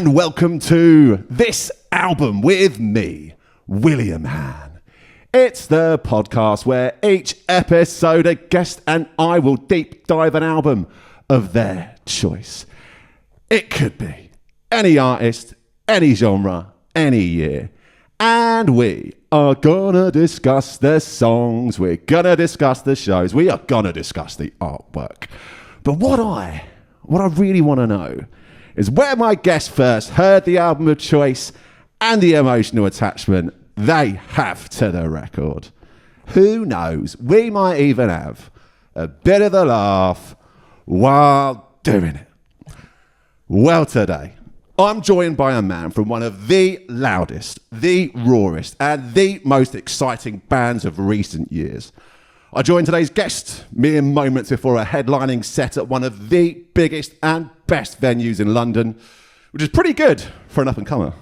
and welcome to this album with me, William Han. It's the podcast where each episode a guest and I will deep dive an album of their choice. It could be any artist, any genre, any year. And we are gonna discuss the songs, we're gonna discuss the shows, we are gonna discuss the artwork. But what I really want to know is where my guests first heard the album of choice and the emotional attachment they have to the record. Who knows, we might even have a bit of a laugh while doing it. Well, today, I'm joined by a man from one of the loudest, the rawest, and the most exciting bands of recent years. I joined today's guest mere moments before a headlining set at one of the biggest and best venues in London, which is pretty good for an up-and-comer.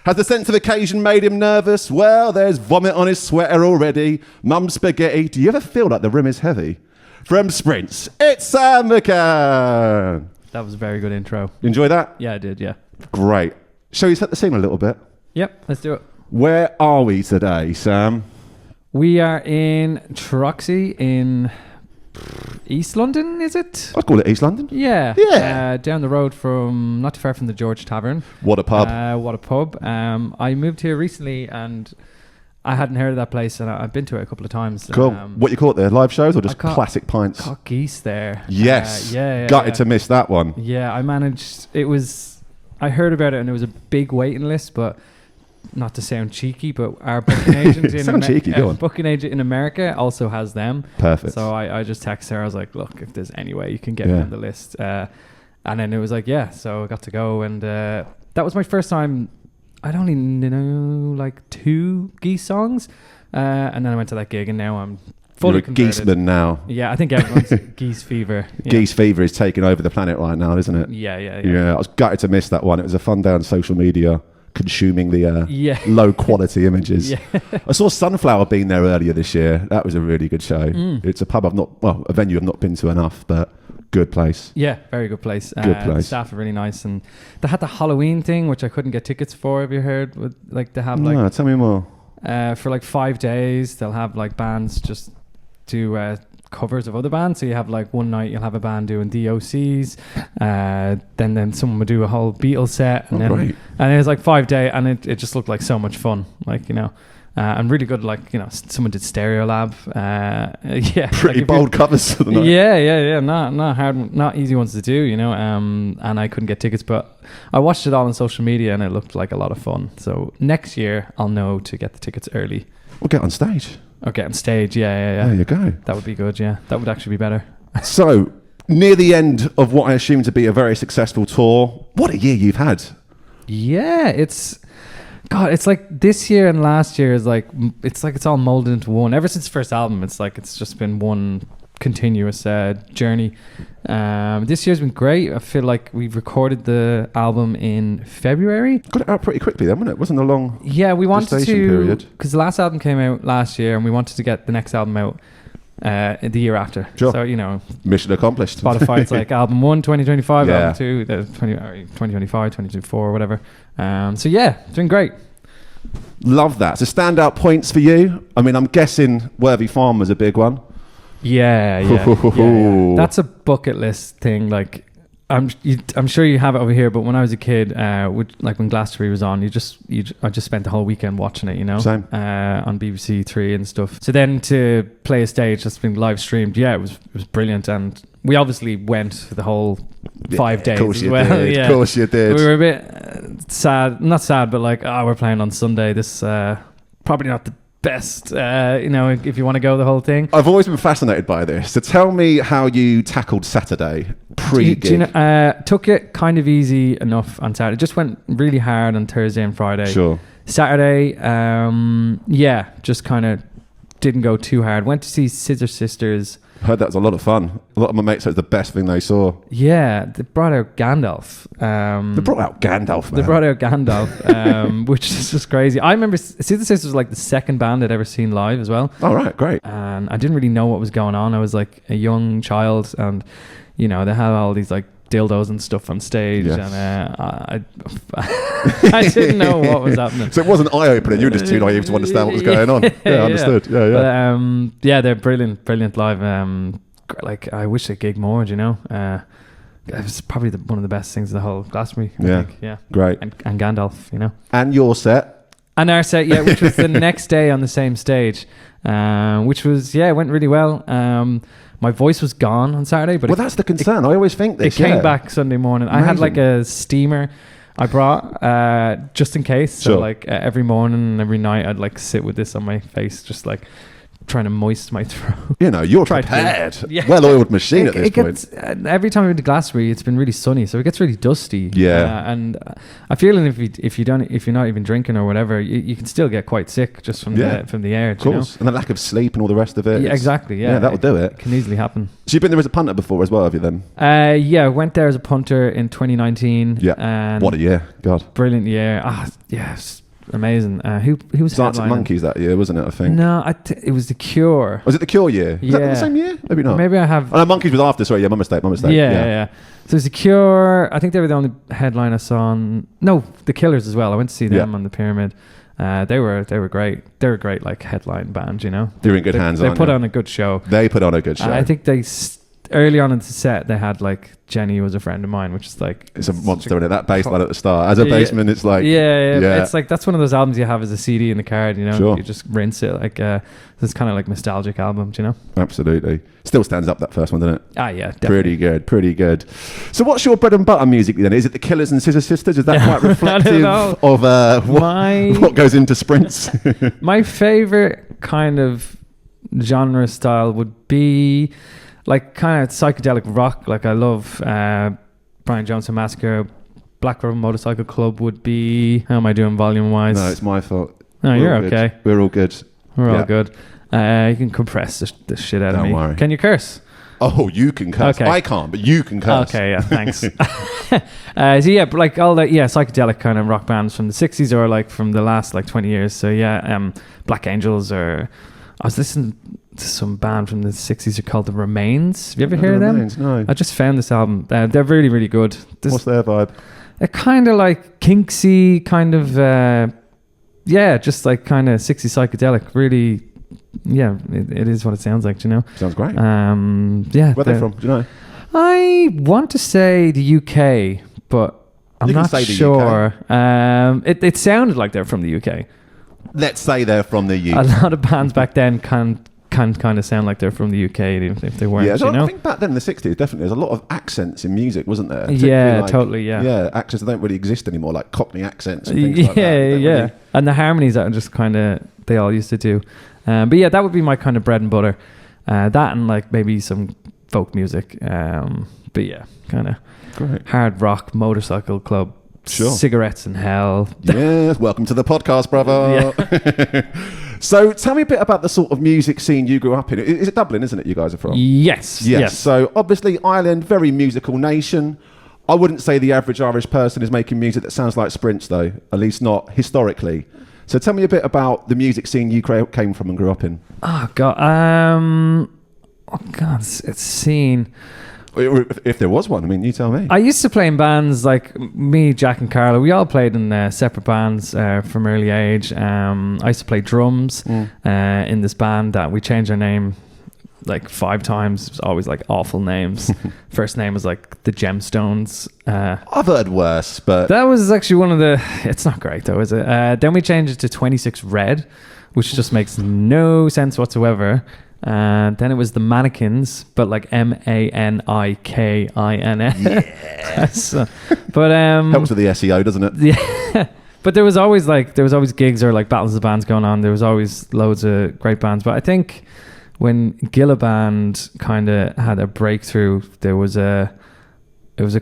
Has the sense of occasion made him nervous? Well, there's vomit on his sweater already. Mum's spaghetti. Do you ever feel like the rim is heavy? From Sprints, it's Sam Mcann. That was a very good intro. You enjoy that? Yeah, I did, yeah. Great. Shall we set the scene a little bit? Yep, let's do it. Where are we today, Sam? We are in Troxy in East London, is it? I'd call it East London. Yeah. Yeah. Down the road from, not too far from the George Tavern. What a pub. What a pub. I moved here recently and I hadn't heard of that place and I've been to it a couple of times. Cool. What you call it there? Live shows or just classic pints? Caught geese there. Yes. Yeah. Gutted to miss that one. Yeah, I heard about it and it was a big waiting list, but not to sound cheeky, but our booking agent booking agent in America also has them. Perfect. So I just texted her. I was like, look, if there's any way you can get me on the list. And then it was like, yeah. So I got to go. And that was my first time. I'd only know like 2 geese songs. And then I went to that gig and now I'm fully converted. Geeseman now. Yeah, I think everyone's geese fever. Yeah. Geese fever is taking over the planet right now, isn't it? Yeah. Yeah, I was gutted to miss that one. It was a fun day on social media, consuming the low quality images. Yeah. I saw Sunflower Bean there earlier this year. That was a really good show. It's a pub a venue I've not been to enough, but good place. Yeah, very good place. The staff are really nice, and they had the Halloween thing, which I couldn't get tickets for. Have you heard? They have No, tell me more. For like 5 days, they'll have like bands just do covers of other bands. So you have like one night you'll have a band doing DOCs, then someone would do a whole Beatles set, and it was like 5 days, and it just looked like so much fun, and really good. Someone did Stereolab. Pretty bold covers for the night. Yeah. Not hard, not easy ones to do, and I couldn't get tickets, but I watched it all on social media and it looked like a lot of fun. So next year I'll know to get the tickets early. We'll get on stage. Okay, on stage, yeah. There you go. That would be good, yeah. That would actually be better. So, near the end of what I assume to be a very successful tour, what a year you've had. Yeah, it's like this year and last year is like, it's all molded into one. Ever since the first album, it's just been one continuous journey. This year's been great. I feel like we've recorded the album in February. Got it out pretty quickly then, wasn't it? Wasn't a long we wanted to, because the last album came out last year and we wanted to get the next album out the year after. Sure. So, mission accomplished. Spotify's like album 1 2025, album 2 2025, 2024, whatever. So yeah, it's been great. Love that. So standout points for you? I mean, I'm guessing Worthy Farm was a big one. Yeah. That's a bucket list thing. Like, I'm sure you have it over here, but when I was a kid, when Glastonbury was on, I just spent the whole weekend watching it, Same. On BBC 3 and stuff. So then to play a stage that's been live streamed, it was brilliant, and we obviously went the whole 5 days. Of course you as well. did. Of course you did. We were a bit sad, not sad, but like, we're playing on Sunday. This probably not the best, if you want to go the whole thing. I've always been fascinated by this. So tell me how you tackled Saturday pre-gig. Took it kind of easy enough on Saturday. Just went really hard on Thursday and Friday. Sure. Saturday, just kind of didn't go too hard. Went to see Scissor Sisters. Heard that was a lot of fun. A lot of my mates said it was the best thing they saw. Yeah, they brought out Gandalf. They brought out Gandalf, which is just crazy. I remember Scissor Sisters was like the second band I'd ever seen live as well. All right, great. And I didn't really know what was going on. I was like a young child, and they had all these like dildos and stuff on stage, Yes. and I didn't know what was happening. So it wasn't eye-opening. You were just too naive to understand what was going on. Yeah, understood. Yeah. But, they're brilliant live. Like, I wish they gig more. You know, it was probably one of the best things of the whole Glastonbury. I think. Yeah, great. And Gandalf, you know. And your set. And our set, which was the next day on the same stage, which was it went really well. My voice was gone on Saturday, but that's the concern. I always think this. It came back Sunday morning. Amazing. I had like a steamer I brought just in case. So like every morning and every night I'd like sit with this on my face, just like trying to moist my throat. You know, you're prepared. Well-oiled machine at this point. Every time I've been to Glastonbury, it's been really sunny, so it gets really dusty. Yeah. And I feel if you're not even drinking or whatever, you can still get quite sick just from the air. Of course. And the lack of sleep and all the rest of it. Yeah, exactly. Yeah, that'll do it. Can easily happen. So you've been there as a punter before as well, have you then? I went there as a punter in 2019. Yeah. And what a year. God. Brilliant year. Yes. Amazing. Who was Arctic Monkeys that year, wasn't it? I think. No, it was The Cure. Was it The Cure year? Was that the same year? Maybe not. Maybe I have. Oh, no, Monkeys was after. Sorry, my mistake. Yeah. So it was The Cure. I think they were the only headline I saw. No, The Killers as well. I went to see them on the Pyramid. They were great. They were a great like headline band. You know, they're in good hands. They put on a good show. They put on a good show. I think they. Early on in the set, they had like Jenny was a friend of mine, which is like it's a monster in it. That bass line at the start, as a bassman, it's like It's like that's one of those albums you have as a CD in the car. You know, sure. You just rinse it. Like this kind of like nostalgic album. You know, absolutely. Still stands up, that first one, doesn't it? Yeah, definitely. Pretty good. So, what's your bread and butter music then? Is it the Killers and Scissor Sisters? Is that quite reflective of what goes into Sprints? My favorite kind of genre style would be like kind of psychedelic rock. Like I love Brian Jones and Massacre. Black Rubber Motorcycle Club would be. How am I doing volume wise? No, it's my fault. No, you're okay. We're all good. We're all good. You can compress the shit out of me. Don't worry. Can you curse? Oh, you can curse. Okay. I can't, but you can curse. Okay, yeah, thanks. But like all the psychedelic kind of rock bands from the 60s or like from the last like 20 years. So Black Angels, or I was listening to some band from the 60s called The Remains. Have you ever heard of them? Remains, no. I just found this album. They're really, really good. What's their vibe? They're kind of like kinksy, kind of just like kind of 60s psychedelic. Really, it is what it sounds like. Do you know? Sounds great. Where are they from? Do you know? I want to say the UK, but I'm not sure. It sounded like they're from the UK. Let's say they're from the UK. A lot of bands back then can kind of sound like they're from the UK, even if they weren't. Yeah, so you know? I think back then in the 60s, definitely, there's a lot of accents in music, wasn't there? Yeah, totally, yeah. Yeah, accents that don't really exist anymore, like Cockney accents and things like that. Really... And the harmonies that are just kind of, they all used to do. But yeah, that would be my kind of bread and butter. That and like maybe some folk music. But yeah, kind of hard rock, Motorcycle Club. Sure. Cigarettes in Hell. Yes, welcome to the podcast, brother. Yeah. So tell me a bit about the sort of music scene you grew up in. Is it Dublin, isn't it, you guys are from? Yes. So obviously Ireland, very musical nation. I wouldn't say the average Irish person is making music that sounds like Sprints, though, at least not historically. So tell me a bit about the music scene you came from and grew up in. Oh, God. It's scene... If there was one, I mean, you tell me. I used to play in bands like me, Jack and Carla. We all played in separate bands from early age. I used to play drums in this band that we changed our name like 5 times. It was always like awful names. First name was like the Gemstones. I've heard worse, but... That was actually one of the... It's not great though, is it? Then we changed it to 26 Red, which just makes no sense whatsoever. Then it was the Mannequins, but like Manikins. Yeah. But helps with the SEO, doesn't it? Yeah. But there was always gigs or like battles of bands going on. There was always loads of great bands. But I think when Gillaband kind of had a breakthrough, it was a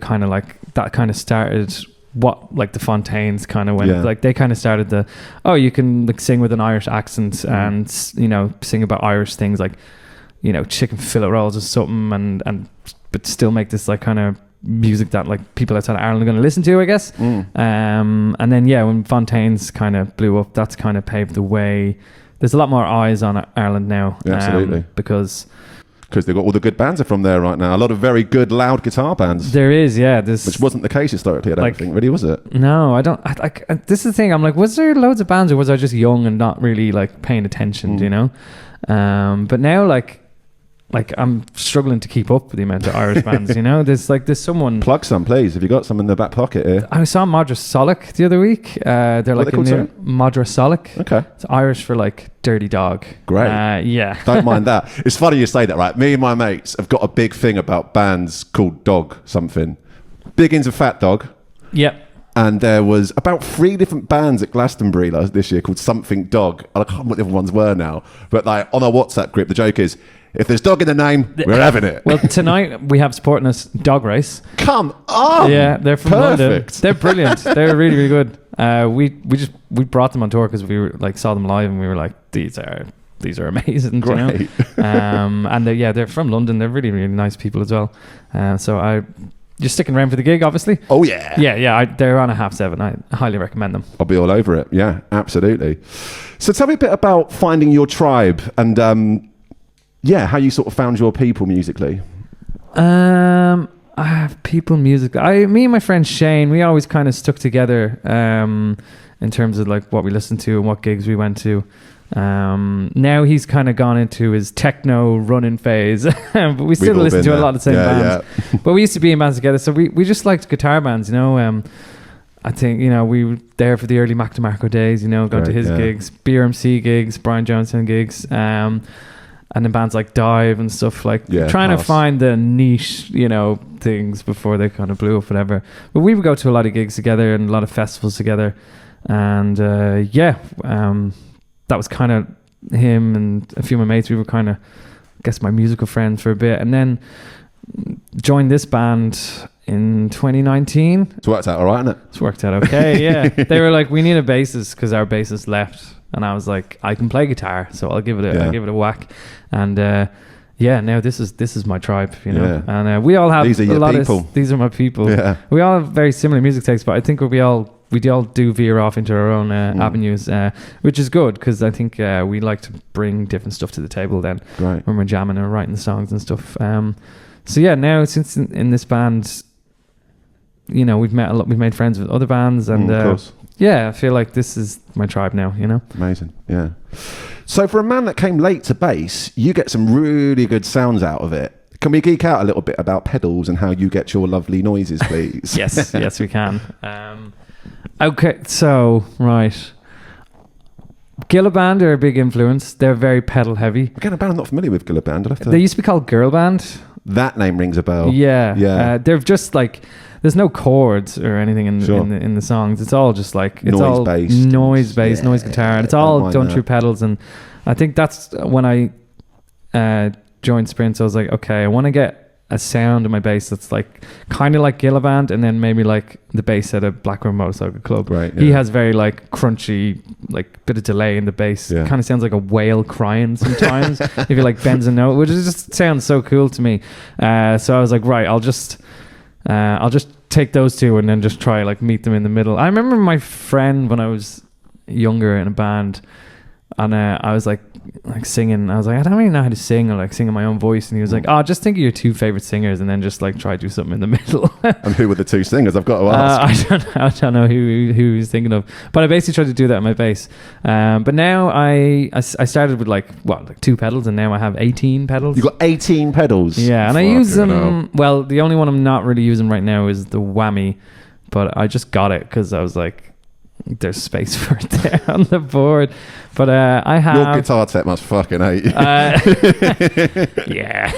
kind of like that kind of started what like the Fontaines kind of went like they kind of started you can like sing with an Irish accent and sing about Irish things like chicken fillet rolls or something and but still make this like kind of music that like people outside of Ireland are going to listen to, I guess. And then when Fontaines kind of blew up, that's kind of paved the way. There's a lot more eyes on Ireland now. Absolutely. Because Because they've got all the good bands are from there right now. A lot of very good loud guitar bands. There is, yeah. Which wasn't the case historically, I don't think, really, was it? No, I don't. This is the thing. I'm like, was there loads of bands, or was I just young and not really like paying attention? You know. But now, like I'm struggling to keep up with the amount of Irish bands. You know, there's someone. Plug some, please. Have you got some in the back pocket here? I saw Madra Solic the other week. They're like a new Madra Solic. Okay. It's Irish for like dirty dog. Great. Yeah. Don't mind that. It's funny you say that, right? Me and my mates have got a big thing about bands called Dog something. Big into Fat Dog. Yep. And there was about 3 different bands at Glastonbury this year called Something Dog. I can't remember what the other ones were now. But like on our WhatsApp group, the joke is, if there's dog in the name, we're having it. Well, tonight we have supporting us Dog Race. Come on! Yeah, they're from London. They're brilliant. They're really, really good. We brought them on tour because we were like saw them live and we were like, these are amazing. Great. You know? And they're from London. They're really, really nice people as well. So you're sticking around for the gig, obviously. Oh yeah. Yeah. They're on at 7:30. I highly recommend them. I'll be all over it. Yeah, absolutely. So tell me a bit about finding your tribe and how you sort of found your people musically. I have people musically. Me and my friend Shane, we always kind of stuck together in terms of like what we listened to and what gigs we went to. Now he's kind of gone into his techno running phase, but we still listen to a lot of the same bands. Yeah. But we used to be in bands together, so we just liked guitar bands, you know. I think, you know, we were there for the early Mac DeMarco days, you know, going to his gigs, BRMC gigs, Brian Johnson gigs, and then bands like Dive and stuff, like trying to find the niche, you know, things before they kind of blew up, whatever. But we would go to a lot of gigs together and a lot of festivals together, and that was kind of him and a few of my mates. We were kind of, I guess, my musical friends for a bit, and then joined this band in 2019. It's worked out all right, hasn't it? It's worked out okay, yeah. They were like, we need a bassist because our bassist left, and I was like, I can play guitar, so I'll give it a whack. And now this is my tribe, you know. Yeah. And we all have these are your people. These are my people. Yeah. We all have very similar music tastes, but I think we all do veer off into our own avenues, which is good because I think we like to bring different stuff to the table then when we're jamming and writing the songs and stuff. So yeah, now since in this band, you know, we've made friends with other bands, and of course. I feel like this is my tribe now, you know. Amazing, yeah. So for a man that came late to bass, you get some really good sounds out of it. Can we geek out a little bit about pedals and how you get your lovely noises, please? Yes, we can. Okay, so right. Gillaband are a big influence. They're very pedal heavy. Again, a band I'm not familiar with, Gillaband. They used to be called Girl Band. That name rings a bell. Yeah. They're just like, there's no chords or anything in the songs. It's all just like, it's all noise based, noise guitar, and it's all done through pedals. And I think that's when I joined Sprints. I was like, okay, I want to get a sound in my bass that's like kind of like Gillaband, and then maybe like the bass at a Blackburn Motorcycle Club. Right. Yeah. He has very like crunchy, like bit of delay in the bass. Yeah. Kind of sounds like a whale crying sometimes if he like bends a note, which just sounds so cool to me. So I was like, right, I'll just take those two and then just try like meet them in the middle. I remember my friend when I was younger in a band, and I was like singing. I was like, I don't really know how to sing, or like sing in my own voice. And he was like, oh, just think of your 2 favorite singers and then just like try to do something in the middle. And who were the 2 singers? I've got to ask. I don't know who he was thinking of, but I basically tried to do that on my bass. But now I started with like 2 pedals, and now I have 18 pedals. You got 18 pedals? Yeah, and I use them. Well, the only one I'm not really using right now is the whammy, but I just got it because I was like, there's space for it there on the board. But I have... Your guitar tech must fucking hate you. Yeah.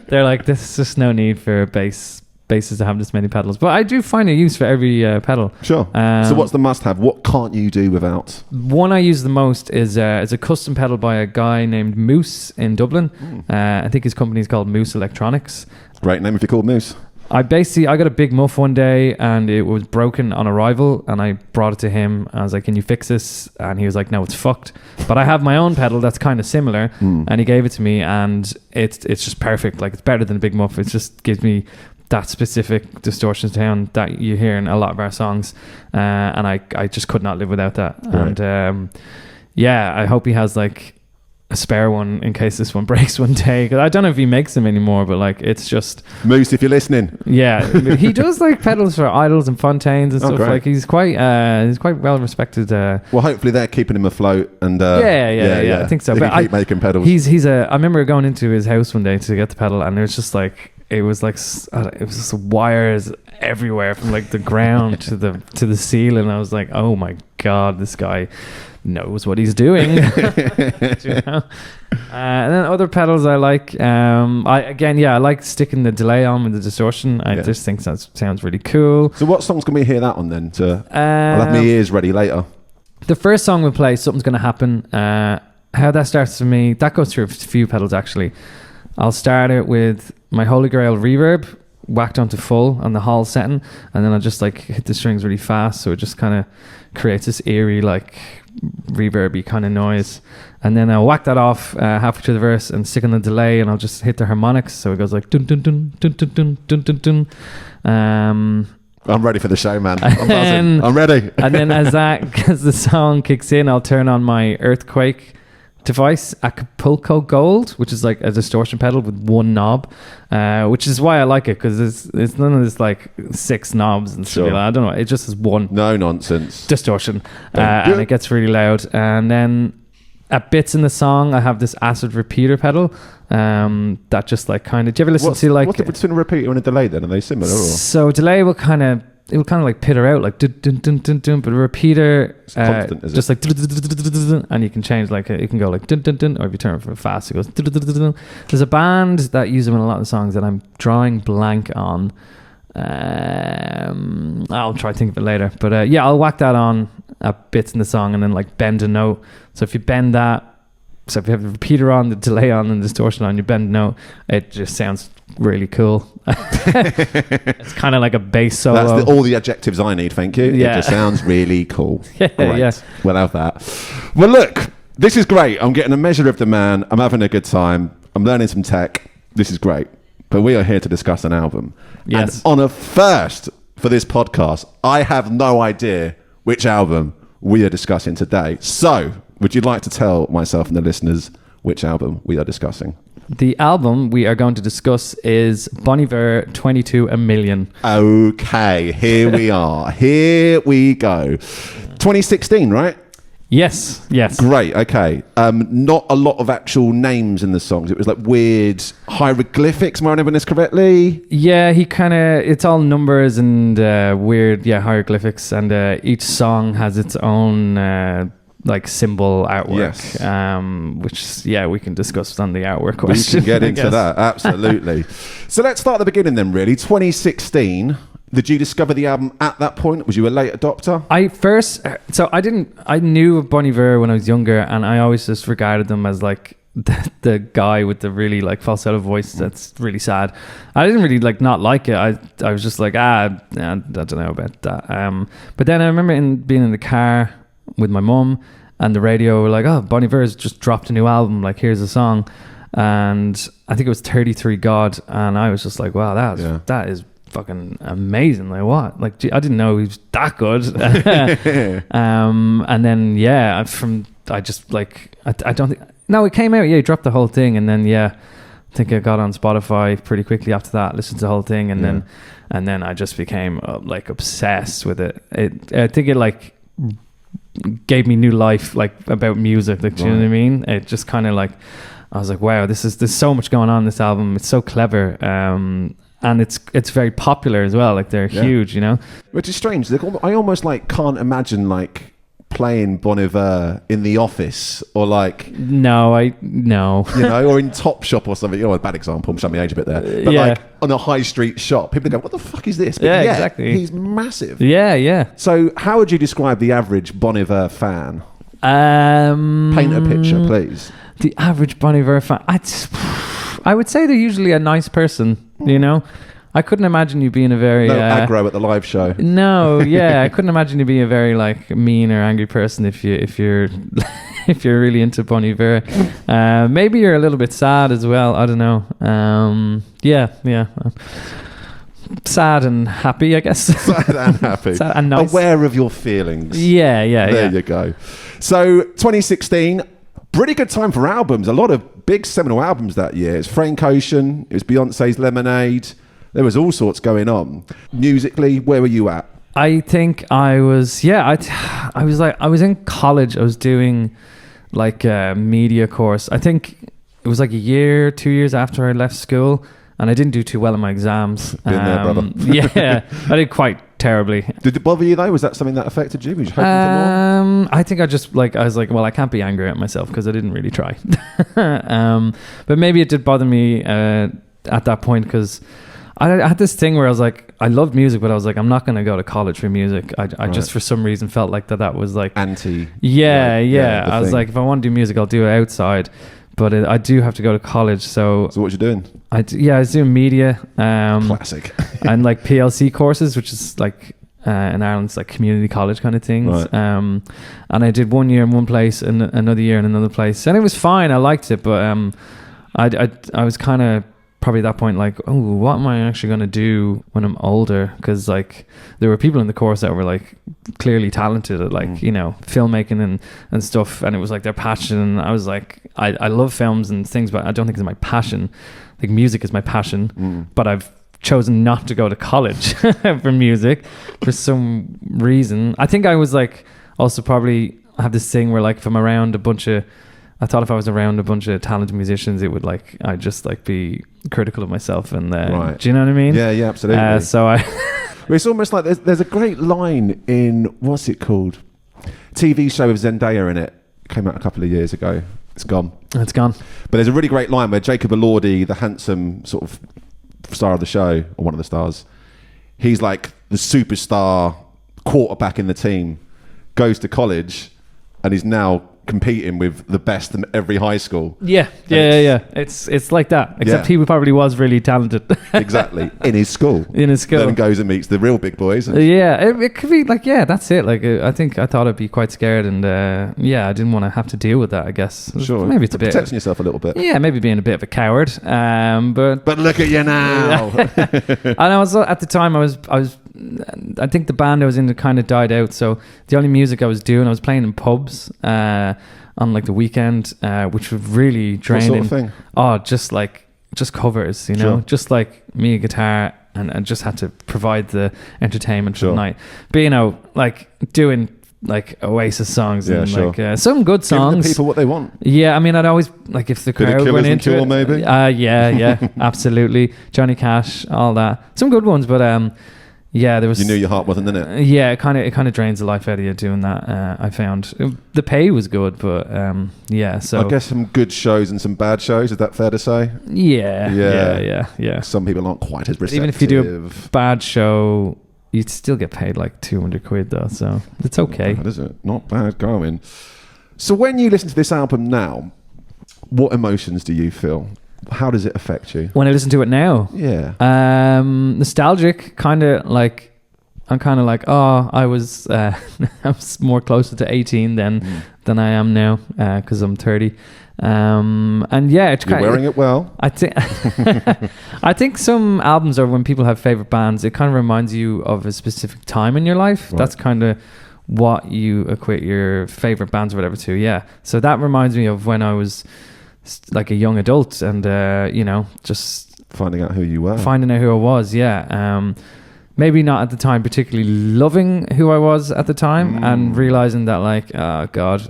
They're like, there's just no need for basses to have this many pedals. But I do find a use for every pedal. Sure. So what's the must-have? What can't you do without? One I use the most is a custom pedal by a guy named Moose in Dublin. I think his company is called Moose Electronics. Great name if you're called Moose. I got a big muff one day and it was broken on arrival, and I brought it to him. I was like, can you fix this? And he was like, no, it's fucked. But I have my own pedal that's kind of similar, and he gave it to me, and it's just perfect. Like, it's better than a big muff. It just gives me that specific distortion sound that you hear in a lot of our songs, and I just could not live without that. Right. And I hope he has like a spare one in case this one breaks one day. 'Cause I don't know if he makes them anymore, but like it's just Moose, if you're listening. Yeah, he does like pedals for idols and fontaines and stuff. Great. Like he's quite well respected. Well, hopefully they're keeping him afloat. And yeah, I think so. They But can keep making pedals. I remember going into his house one day to get the pedal, and it was just like it was just wires everywhere from like the ground to the ceiling. I was like, oh my god, this guy knows what he's doing. You know? And then other pedals I like. I like sticking the delay on with the distortion. I just think that sounds really cool. So what song's can we hear that on then? I'll have my ears ready later. The first song we'll play, Something's Gonna Happen. How that starts for me, that goes through a few pedals actually. I'll start it with my Holy Grail reverb whacked onto full on the hall setting, and then I'll just like hit the strings really fast, so it just kind of creates this eerie like reverby kind of noise, and then I'll whack that off halfway through the verse and stick on the delay, and I'll just hit the harmonics, so it goes like dun dun dun dun dun dun dun dun dun. I'm ready for the show, man. I'm buzzing. I'm ready. And then as the song kicks in, I'll turn on my Earthquake device, Acapulco Gold, which is like a distortion pedal with one knob, which is why I like it, because it's none of this like 6 knobs and stuff. Like I don't know, it just has one no nonsense distortion, and it gets really loud. And then at bits in the song I have this acid repeater pedal that just like kind of, do you ever listen to like, what's the difference between a repeater and a delay then? Are they similar? Or? So delay will kind of like pitter out like dun, dun, dun, dun, dun, but a repeater constant, just like and you can change like it can go like dun, dun, dun, or if you turn it for fast it goes dun, dun, dun, dun. There's a band that use them in a lot of the songs that I'm drawing blank on. I'll try to think of it later, but I'll whack that on at bits in the song and then like bend a note. So if you bend that, so if you have the repeater on, the delay on, and the distortion on, you bend a note, it just sounds really cool. It's kind of like a bass solo. That's all the adjectives I need, thank you. Yeah. It just sounds really cool. Great. Yeah. We'll have that. Well, look, this is great. I'm getting a measure of the man. I'm having a good time. I'm learning some tech. This is great. But we are here to discuss an album. Yes. And on a first for this podcast, I have no idea which album we are discussing today. So, would you like to tell myself and the listeners which album we are discussing? The album we are going to discuss is Bon Iver 22 A Million. Okay, here we are. Here we go. 2016, right? Yes. Great, okay. Not a lot of actual names in the songs. It was like weird hieroglyphics, am I remembering this correctly? Yeah, he kind of, it's all numbers and weird, hieroglyphics, and each song has its own like symbol artwork. Yes. Which we can discuss on the artwork question. We can get into that, absolutely. So let's start at the beginning then, really. 2016. Did you discover the album at that point? Was you a late adopter? I knew of Bon Iver when I was younger, and I always just regarded them as like the guy with the really like falsetto voice that's really sad. I didn't really like not like it. I was just like, I don't know about that. But then I remember being in the car with my mum, and the radio were like, oh, Bon Iver's just dropped a new album, like here's a song. And I think it was 33 God, and I was just like, wow, that is fucking amazing. Like what? Like gee, I didn't know he was that good. And then I don't think, no, it came out, he dropped the whole thing, and then I think I got on Spotify pretty quickly after that, listened to the whole thing, and then I just became like obsessed with it. I think it like gave me new life, like about music, like do you know what I mean? It just kind of like, I was like, wow, there's so much going on in this album. It's so clever, and it's very popular as well. Like they're huge, you know. Which is strange. I almost like can't imagine like playing Bon Iver in the office or like no, you know, or in Topshop or something. A bad example. I'm showing my age a bit there, but like on a high street shop, people go, "What the fuck is this?" But exactly. He's massive. Yeah. So, how would you describe the average Bon Iver fan? Paint a picture, please. The average Bon Iver fan, I would say they're usually a nice person. You know, I couldn't imagine you being a very aggro at the live show. No, I couldn't imagine you being a very like mean or angry person if you're if you're really into Bon Iver. Maybe you're a little bit sad as well. I don't know. Sad and happy, I guess. Sad and happy. Sad and nice. Aware of your feelings. Yeah. There you go. So 2016, Pretty good time for albums. A lot of big seminal albums that year. It's Frank Ocean. It was Beyonce's Lemonade. There was all sorts going on. Musically, where were you at? I think I was, I was in college. I was doing like a media course. I think it was like 2 years after I left school, and I didn't do too well in my exams. Been there, brother. Yeah, I did quite terribly. Did it bother you though? Was that something that affected you? Was you hoping for more? I think I was like, well, I can't be angry at myself because I didn't really try. But maybe it did bother me at that point because I had this thing where I was like, I loved music, but I was like, I'm not going to go to college for music. I just for some reason felt like that was like anti. Yeah. I was like, if I want to do music, I'll do it outside. But I do have to go to college. So what you doing? I was doing media. Classic. And like PLC courses, which is like in Ireland, it's like community college kind of things. Right. And I did 1 year in one place and another year in another place. And it was fine. I liked it. But I was kind of probably at that point like, oh, what am I actually going to do when I'm older? Because like there were people in the course that were like clearly talented at like filmmaking and stuff, and it was like their passion. And I was like, I love films and things, but I don't think it's my passion. Like music is my passion, but I've chosen not to go to college for music for some reason. I think I was like also probably have this thing where like if I'm around I thought if I was around a bunch of talented musicians, it would like I'd just like be critical of myself, and right. Do you know what I mean? Yeah, absolutely. So it's almost like there's a great line in what's it called? TV show with Zendaya in it. Came out a couple of years ago. It's gone. It's gone. But there's a really great line where Jacob Elordi, the handsome sort of star of the show, or one of the stars, he's like the superstar quarterback in the team, goes to college, and he's now competing with the best in every high school. Yeah. It's like that. Except he probably was really talented. Exactly. In his school. Then goes and meets the real big boys. It could be like, that's it. Like I thought I'd be quite scared, and I didn't want to have to deal with that, I guess. Sure. Maybe it's a bit protecting yourself a little bit. Yeah, maybe being a bit of a coward. But look at you now. And I was at the time I think the band I was in kind of died out, so the only music I was doing, I was playing in pubs on like the weekend, which was really draining. What sort of thing? Oh, just covers, you know, just like me a guitar, and just had to provide the entertainment for the night. But you know, like doing like Oasis songs and like some good songs. Give the people what they want. Yeah, I mean, I'd always like if the crowd went into it. Maybe. Yeah, absolutely. Johnny Cash, all that. Some good ones, but there was. You knew your heart wasn't in it. Yeah, it kind of drains the life out of you doing that. I found the pay was good, but So I guess some good shows and some bad shows. Is that fair to say? Yeah. Some people aren't quite as receptive. Even if you do a bad show, you'd still get paid like 200 quid though, so it's okay. Not bad, is it? Not bad going. So when you listen to this album now, what emotions do you feel? How does it affect you? When I listen to it now? Yeah. Nostalgic, kind of like, I'm kind of like, I was I was more closer to 18 than I am now, because I'm 30. And yeah, it's You're wearing it well. I think I think some albums are when people have favorite bands, it kind of reminds you of a specific time in your life. Right. That's kind of what you equate your favorite bands or whatever to. Yeah. So that reminds me of when I was like a young adult, and just finding out who you were, finding out who I was. Maybe not at the time particularly loving who I was at the time, and realizing that like, oh god,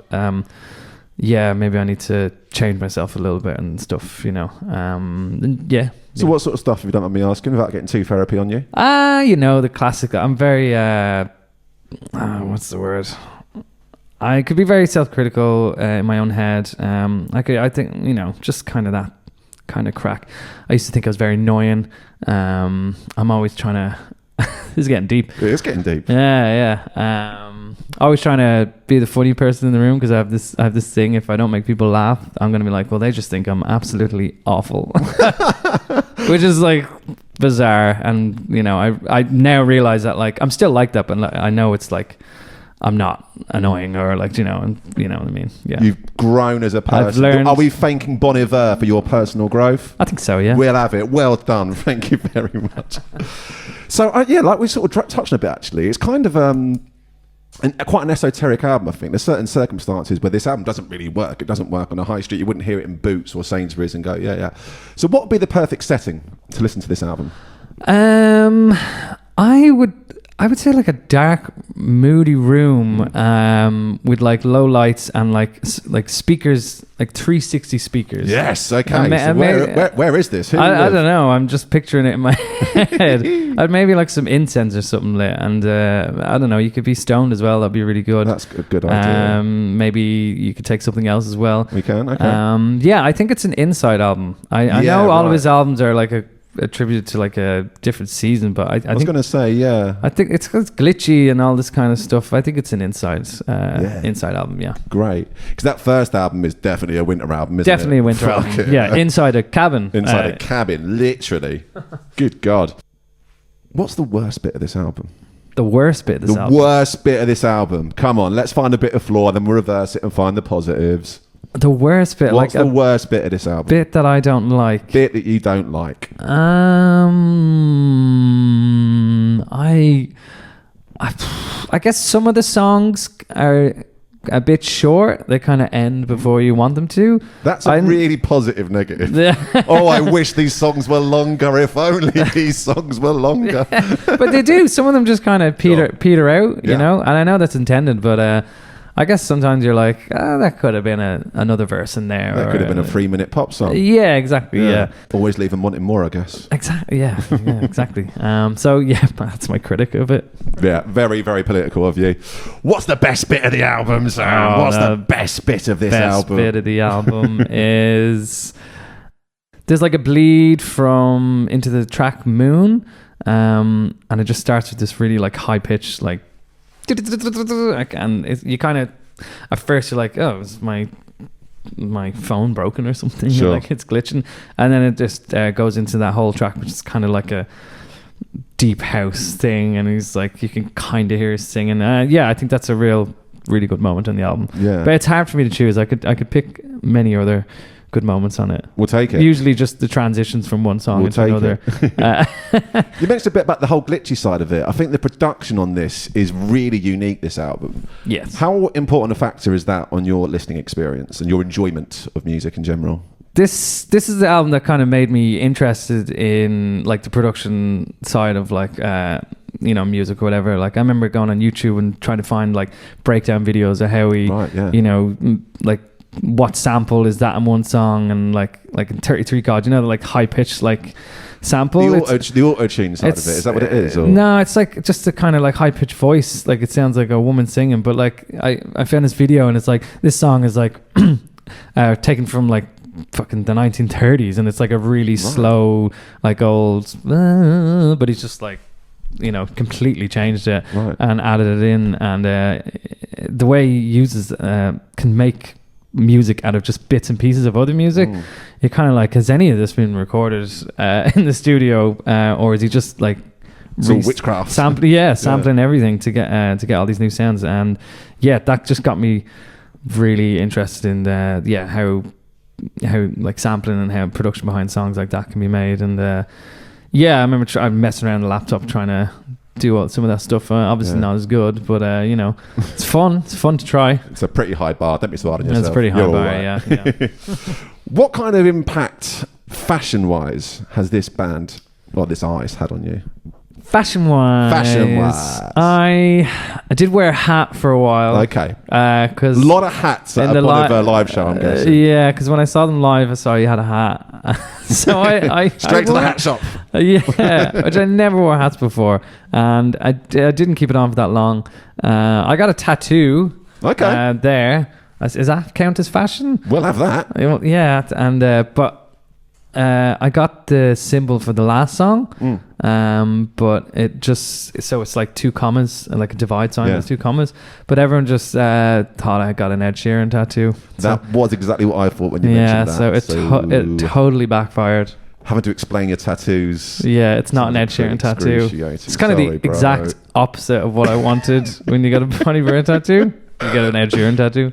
maybe I need to change myself a little bit and stuff, So what sort of stuff, if you don't mind me asking, without getting too therapy on you? The classic. I'm very what's the word, I could be very self-critical in my own head. I think, just kind of that kind of crack. I used to think I was very annoying. I'm always trying to... This is getting deep. It is getting deep. Yeah. Always trying to be the funny person in the room, because I have this thing. If I don't make people laugh, I'm going to be like, well, they just think I'm absolutely awful. Which is like bizarre. And, I now realize that like I'm still like that, but I know it's like I'm not annoying or like, and you know what I mean? Yeah. You've grown as a person. I've learned. Are we thanking Bon Iver for your personal growth? I think so, yeah. We'll have it. Well done. Thank you very much. So, like we sort of touched on a bit, actually. It's kind of, and quite an esoteric album, I think. There's certain circumstances where this album doesn't really work. It doesn't work on a high street. You wouldn't hear it in Boots or Sainsbury's and go, yeah, yeah. So what would be the perfect setting to listen to this album? I would say like a dark, moody room with like low lights and like speakers, like 360 speakers. Yes, okay. So where is this? I don't know. I'm just picturing it in my head. I'd maybe like some incense or something lit, and I don't know. You could be stoned as well. That'd be really good. That's a good idea. Maybe you could take something else as well. We can. Okay. Yeah, I think it's an inside album. I know all of his albums are like attributed to like a different season, but I was going to say, yeah, I think it's glitchy and all this kind of stuff. I think it's an inside album. Yeah, great, because that first album is definitely a winter album, isn't definitely it? A winter album. Yeah, inside a cabin. Inside a cabin, literally. Good God. What's the worst bit of this album? The worst bit of this album? The worst bit of this album. Come on, let's find a bit of flaw, then we'll reverse it and find the positives. The worst bit. What's the worst bit of this album? Bit that I don't like. Bit that you don't like. I guess some of the songs are a bit short. They kind of end before you want them to. That's a really positive negative. Oh, I wish these songs were longer. If only these songs were longer. But they do. Some of them just kind of peter out, you know. And I know that's intended, but I guess sometimes you're like, that could have been another verse in there. That could have been a 3-minute pop song. Yeah, exactly. Yeah. Always leave them wanting more, I guess. Exactly. Yeah, exactly. So yeah, that's my critic of it. Yeah, very, very political of you. What's the best bit of the album, Sam? What's the best bit of this album? Best bit of the album is there's like a bleed from into the track Moon, and it just starts with this really like high pitched like. And you kind of at first you're like, oh, is my phone broken or something? Sure. Like it's glitching, and then it just goes into that whole track, which is kind of like a deep house thing, and he's like, you can kind of hear him singing. Yeah, I think that's a really good moment on the album. Yeah, but it's hard for me to choose. I could pick many other good moments on it. We'll take it. Usually just the transitions from one song into another. You mentioned a bit about the whole glitchy side of it. I think the production on this is really unique, this album. Yes. How important a factor is that on your listening experience and your enjoyment of music in general? This is the album that kind of made me interested in like the production side of like music or whatever. Like I remember going on YouTube and trying to find like breakdown videos of how he like what sample is that in one song, and like in 33 God, like high pitched like sample. The auto-tune side of it, is that what it is? Or? No, it's like just a kind of like high pitched voice, like it sounds like a woman singing, but like I found this video and it's like this song is like taken from like fucking the 1930s, and it's like a really slow like old but he's just like completely changed it and added it in, and the way he uses can make music out of just bits and pieces of other music. You're kind of like, has any of this been recorded in the studio, or is he just like witchcraft sampling everything to get all these new sounds? And yeah, that just got me really interested in how like sampling and how production behind songs like that can be made. And I remember I'm messing around the laptop trying to do some of that stuff. Obviously not as good, but it's fun. It's fun to try. It's a pretty high bar. Don't be so hard on yourself. It's a pretty high bar, yeah. What kind of impact, fashion-wise, has this band, or this artist, had on you? Fashion-wise, I did wear a hat for a while. Okay. Because a lot of hats at a Bon Iver live show, I'm guessing. Yeah, because when I saw them live, I saw you had a hat. So I straight to the hat shop. Yeah, which I never wore hats before, and I didn't keep it on for that long. I got a tattoo. Okay. There. Is that count as fashion? We'll have that. Yeah, and but. I got the symbol for the last song, but it just it's like 2 commas, like a divide sign with 2 commas. But everyone just thought I got an Ed Sheeran tattoo. That was exactly what I thought when you mentioned that. So it totally backfired. Having to explain your tattoos. Yeah, it's not an Ed Sheeran tattoo. It's kind of the exact opposite of what I wanted when you get a Bon Iver tattoo. You get an Ed Sheeran tattoo.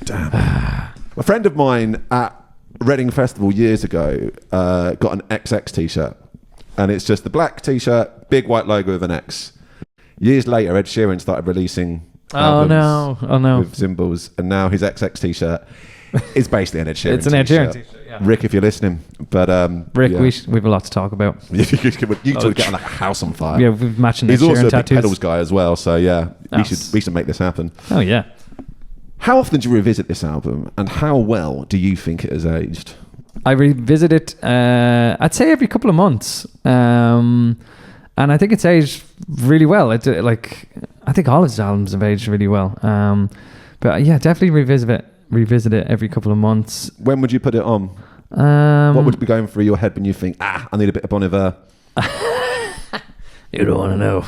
Damn. A friend of mine at Reading Festival years ago got an XX t-shirt, and it's just the black t-shirt, big white logo with an X. Years later, Ed Sheeran started releasing no. with symbols, and now his XX t-shirt is basically an Ed Sheeran. It's an Ed Sheeran t-shirt. Yeah. Rick, if you're listening, but Rick, we have a lot to talk about. you could get like a house on fire. Yeah, we're matching. He's Ed also Sheeran a big tattoos. pedals guy as well, so yeah, we should make this happen. Oh yeah. How often do you revisit this album, and how well do you think it has aged? I revisit it, I'd say every couple of months, and I think it's aged really well. I think all his albums have aged really well. But yeah, definitely revisit it every couple of months. When would you put it on? What would be going through your head when you think, I need a bit of Bon Iver? You don't want to know.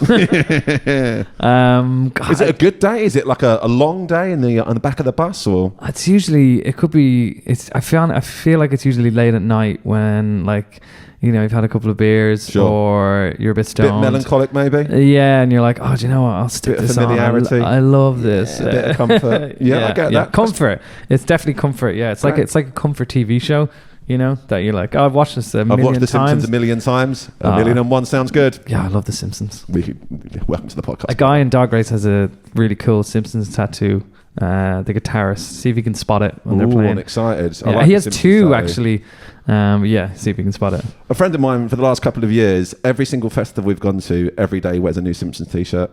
Is it a good day? Is it like a long day on the back of the bus, or? It's usually, it could be. I feel like it's usually late at night when, like, you know, you've had a couple of beers, or you're a bit stoned. Bit melancholic, maybe. Yeah, and you're like, oh, do you know what? I'll stick this familiarity. on. I love this. A bit of comfort. I get that. Comfort. It's definitely comfort. Yeah, it's like a comfort TV show. You know, that you're like, oh, I've watched this a million times. I've watched The Simpsons a million times. A million and one sounds good. Yeah, I love The Simpsons. Welcome to the podcast. A guy in Dog Race has a really cool Simpsons tattoo. The guitarist. See if you can spot it when they're playing. I'm excited. Yeah, he has two, actually. Yeah, see if you can spot it. A friend of mine, for the last couple of years, every single festival we've gone to, every day wears a new Simpsons t-shirt.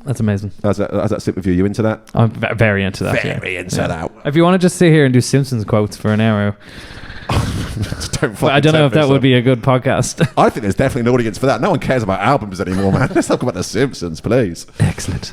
That's amazing. How's that sit with you? You into that? I'm very into that. Very into that. If you want to just sit here and do Simpsons quotes for an hour... I don't know if that would be a good podcast. I think there's definitely an audience for that. No one cares about albums anymore, man. Let's talk about The Simpsons, please. Excellent.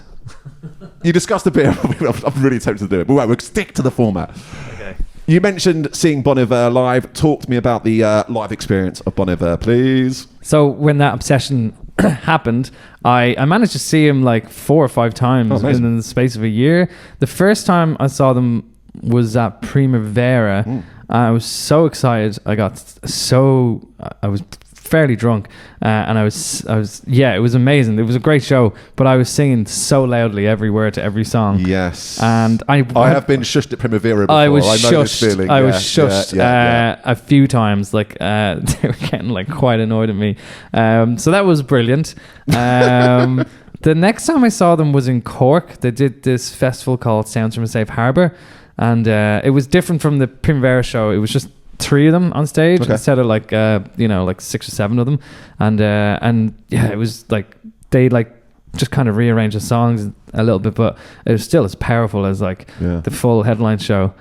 You discussed a bit. I'm really tempted to do it, but we'll stick to the format. Okay. You mentioned seeing Bon Iver live. Talk to me about the live experience of Bon Iver, please. So when that obsession happened, I managed to see him like 4 or 5 times in the space of a year. The first time I saw them was at Primavera. I was so excited. I was fairly drunk, and I was it was amazing. It was a great show, but I was singing so loudly every word to every song. Yes, and I have been shushed at Primavera before. I was shushed. Feeling. I was shushed a few times. Like they were getting like quite annoyed at me. So that was brilliant. The next time I saw them was in Cork. They did this festival called Sounds from a Safe Harbour. And it was different from the Primavera show. It was just 3 of them on stage instead of like 6 or 7 of them. And yeah, it was like they like just kind of rearranged the songs a little bit, but it was still as powerful as like the full headline show.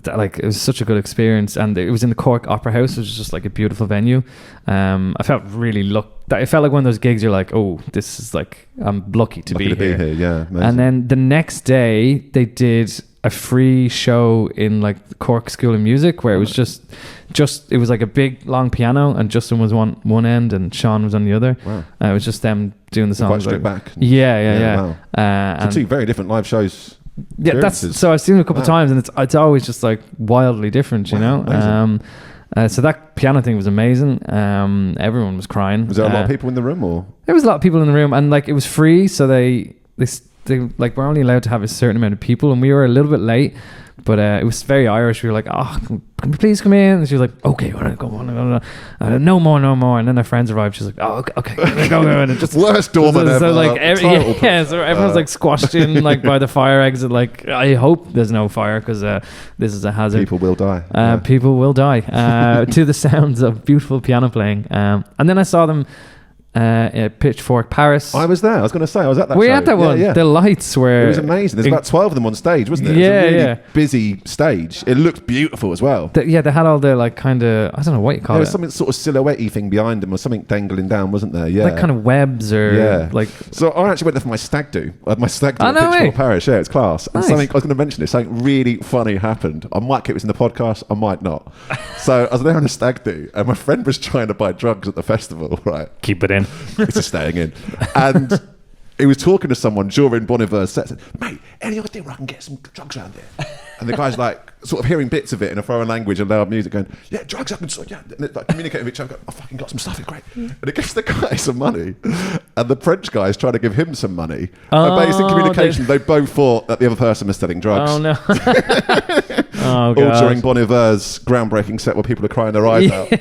Like it was such a good experience, and it was in the Cork Opera House, which was just like a beautiful venue. I felt really it felt like one of those gigs you're like, oh, this is like, I'm lucky to be here. Yeah, amazing. And then the next day they did a free show in like the Cork School of Music, where it was just it was like a big long piano, and Justin was one end and Sean was on the other. Wow. It was just them doing the songs. Quite straight back. Yeah. Wow. So 2 very different live shows. Yeah, so I've seen it a couple of times, and it's always just like wildly different, you know. So that piano thing was amazing. Everyone was crying. Was there a lot of people in the room, or? There was a lot of people in the room, and like it was free, so they like were only allowed to have a certain amount of people, and we were a little bit late, but it was very Irish. We were like, oh, can you please come in? And she was like, okay, go on. No more. And then our friends arrived. She's like, oh, okay, go. And it just worst doorman ever. So like so everyone's like squashed in like by the fire exit. Like, I hope there's no fire, because this is a hazard. People will die. People will die to the sounds of beautiful piano playing. And then I saw them at Pitchfork Paris. I was there. I was going to say I was at that. Were you show. at that one? Yeah. The lights were. It was amazing. There's about 12 of them on stage, wasn't there? Yeah, it was a really busy stage. It looked beautiful as well. They had all the like kind of, I don't know what you call it. There was something sort of silhouette-y thing behind them, or something dangling down, wasn't there? Yeah, like kind of webs or like. So I actually went there for my stag do. I had my stag do at Pitchfork Paris. Yeah, it's class. And Nice. something I was going to mention this. Something really funny happened. I might keep this in the podcast. I might not. So I was there on a stag do, and my friend was trying to buy drugs at the festival. Right, keep it in. It's a staying in. And he was talking to someone during Bon Iver's set. Said, mate, any idea where I can get some drugs around here? And the guy's like, sort of hearing bits of it in a foreign language and loud music, going, yeah, drugs, I can, yeah, and like communicating with each other. Going, I fucking got some stuff, it's great. And it gives the guy some money, and the French guy is trying to give him some money. And based in communication, they both thought that the other person was selling drugs. Oh no. Oh, All God. during Bon Iver's groundbreaking set where people are crying their eyes out.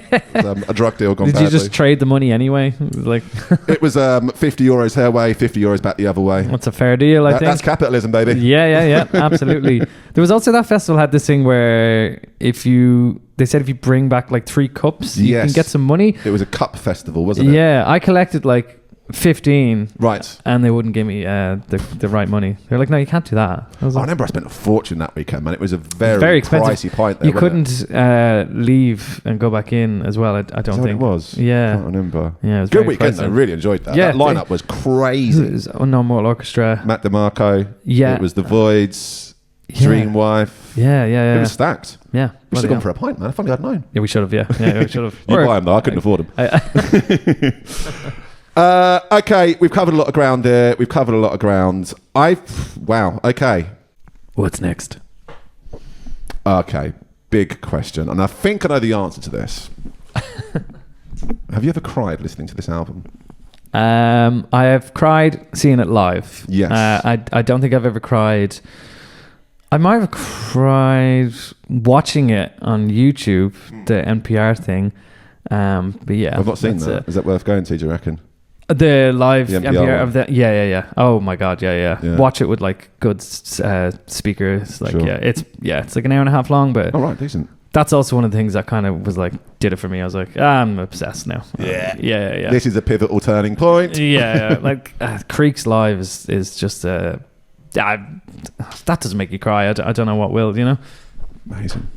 A drug deal gone Did badly. you just trade the money anyway? Like, It was 50 euros her way, 50 euros back the other way. that's a fair deal, I think. That's capitalism, baby. Yeah, absolutely. There was also that festival had this thing where they said if you bring back like 3 cups, you Yes. can get some money. It was a cup festival, wasn't it? Yeah, I collected like 15, Right. and they wouldn't give me the right money. They're like, no, you can't do that. I was I like, remember I spent a fortune that weekend, man. It was a very, very expensive. pricey pint there, you wasn't it? couldn't leave and go back in as well. I Is don't that what think it was. Yeah. I can't remember. Yeah, it was Good very weekend, pricey. though. Really enjoyed that. Yeah, That lineup was crazy. It was Unknown Orchestra. Matt DeMarco. Yeah. It was The Voids. Yeah. Dream Wife. Yeah. It was stacked. Yeah. We should have Bloody gone hell. for a pint, man. If only I'd known. Yeah, we should have. Yeah, we should have. You buy them, though. I couldn't afford them. I- Okay, we've covered a lot of ground here. Wow, okay. What's next? Okay, big question. And I think I know the answer to this. Have you ever cried listening to this album? I have cried seeing it live. Yes. I don't think I've ever cried. I might have cried watching it on YouTube, the NPR thing. But yeah, I've not seen that's that. it. Is that worth going to, do you reckon? The live The NPR NPR one. of that. Yeah. Oh my God. Yeah. Yeah. Watch it with like good speakers. Like Sure. it's like an hour and a half long, but All right, decent. that's also one of the things that kind of was like did it for me. I was like, I'm obsessed now. Yeah. This is a pivotal turning point. Yeah. Like Creek's live is just that doesn't make you cry. I don't know what will, you know. Amazing.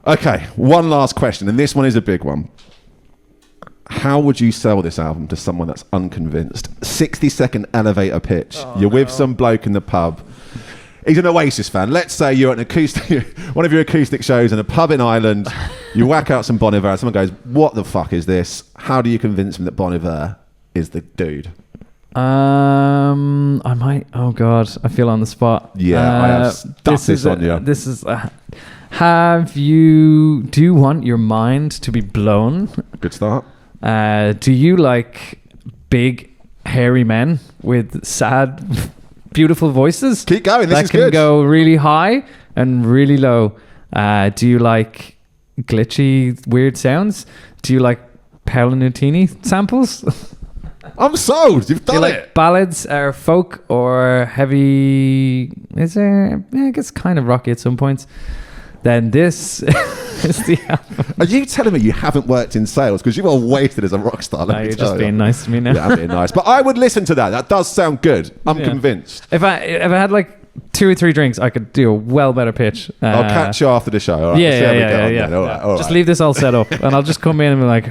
Okay, one last question, and this one is a big one. How would you sell this album to someone that's unconvinced? 60-second elevator pitch. You're with some bloke in the pub. He's an Oasis fan. Let's say you're at one of your acoustic shows in a pub in Ireland. You whack out some Bon Iver, and someone goes, "What the fuck is this?" How do you convince him that Bon Iver is the dude? I might. Oh God, I feel on the spot. Yeah, I have stuck this on you. This is. Do you want your mind to be blown? Good start. Do you like big hairy men with sad, beautiful voices? Keep going. This that is can good. go really high and really low. Do you like glitchy, weird sounds? Do you like Paolo Nutini samples? I'm sold. You've Do you done like it. ballads or folk or heavy? Is there? Yeah, I guess kind of rocky at some points. Then this is the album. Are you telling me you haven't worked in sales? Because you are wasted as a rock star. No, you're just being nice to me now. Yeah, I'm being nice. But I would listen to that. That does sound good. I'm Yeah. convinced. If I had like 2 or 3 drinks, I could do a well better pitch. I'll catch you after the show. All right, Yeah, let's see how we yeah, get on yeah. then. All right, all Just right. leave this all set up, and I'll just come in and be like,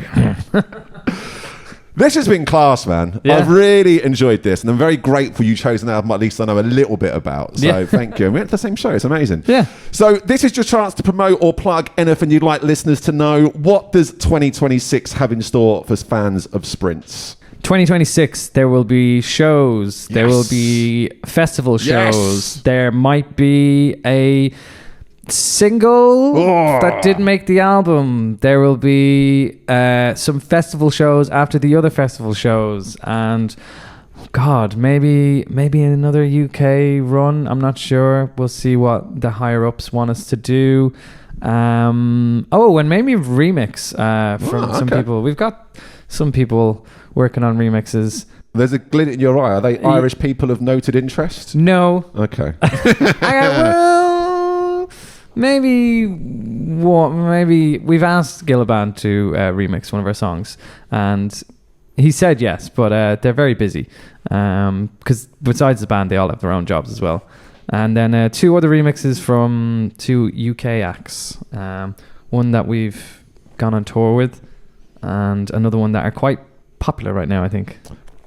This has been class, man. Yeah. I've really enjoyed this, and I'm very grateful you chose an album at least I know a little bit about. So Yeah. thank you. And we're at the same show. It's amazing. Yeah. So this is your chance to promote or plug anything you'd like listeners to know. What does 2026 have in store for fans of Sprints? 2026, there will be shows. There will Yes. be festival Yes. shows. There might be a single that didn't make the album. There will be some festival shows after the other festival shows, and God, maybe another UK run. I'm not sure. We'll see what the higher ups want us to do. And maybe remix from some okay. people. We've got some people working on remixes. There's a glint in your eye. Are they Irish people of noted interest? No, Okay. maybe we've asked Gilliban to remix one of our songs, and he said yes, but they're very busy because besides the band, they all have their own jobs as well. And then 2 other remixes from 2 UK acts, one that we've gone on tour with, and another one that are quite popular right now, I think.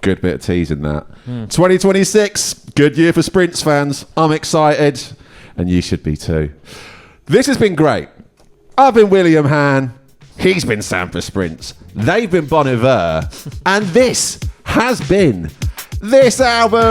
Good bit of tease in that. 2026, good year for Sprints fans. I'm excited, and you should be too. This has been great. I've been William Hann. He's been Sam for Sprints. They've been Bon Iver. And this has been This Album.